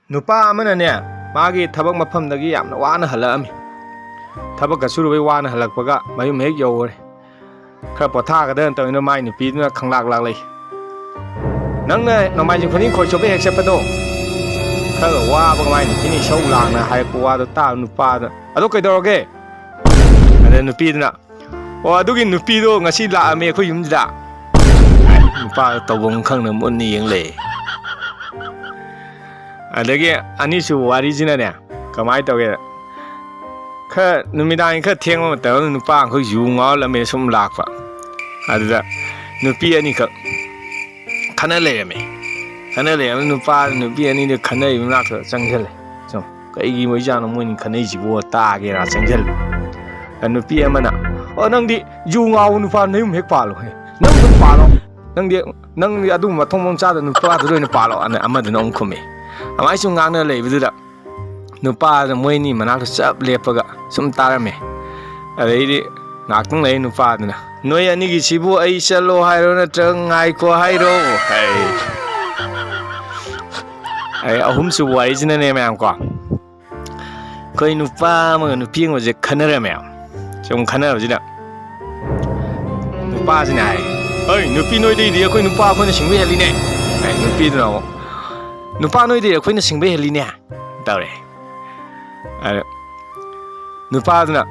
Nupa amanane magi thabak mafamdagi yamna wana halakami. Thabak kasurubai wana halakpaga mayum hek yowre. Khara pothagadana tawina mai nupiduna khanglak laklai. Nangna nomaijing khuni khoi chobe hek sepado. Khara wabaga mai nupini sau langna hayak wado ta nupada. Ado kaidoroge? Ada nupiduna. O adugi nupido ngasi laame khoi yumjida. Nupa tawong khangna munni yengle. Adagi anisu warijina ne kamai tawge kha numidang kha thengma taw nupa khoi yu ngaw lame sum lakpa aduda nupi ani kha khana leyame nupa nupi ani de khana yumnak changjel chom kaigi moi jana moini khanai jibo ta ge ra changjel nupi amana o nangdi yu ngaw nupa nayum hek palo he nang dum palo nangdi adu ma thongmong cha da nupa du ne palo ana amadu nong khome amai sum ngana leibudura nupa da moini manak chap lepaga sum tarame adei ngakung lei nupa duna noi ani gi sibu ai chalo hairo na trang ngai ko hairo ai ahum su wai jina ne mayam ko koi nupa ma nupi ngo je khanara mayam sum khanara jina nupa jina ai nupi noi dei koi nupa ko na singwe heli ne ai nupi duna nupa noi de akhoi na singbe heli ne tawre nupa duna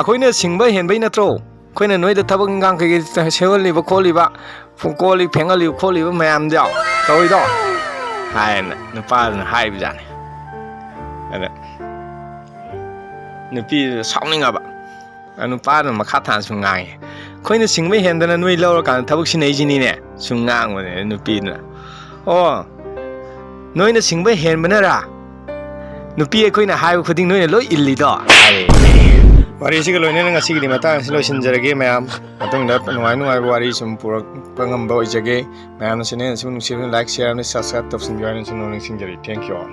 akhoi na singba henbai natro khoi na noi da thabak ngang kai sewali ba kholi ba phongkoli phengali kholi ba mayam jaw tawai do hai nupa duna hai bi jane ada nupi sauninga ba nupa duna makha than sungai khoi na singba hendana noi lawra kan thabak sinai jini ne sungang wa ne nupi duna oh noina singba henbanara nupi akoina haibu khuding noina loi illi do wari siga loina ngasi gi mata silo sinjarage mayam atong da nuai nuai wari sum purak pangam ba ojage mayam sine sum like share and subscribe to sin join sin sinjari thank you all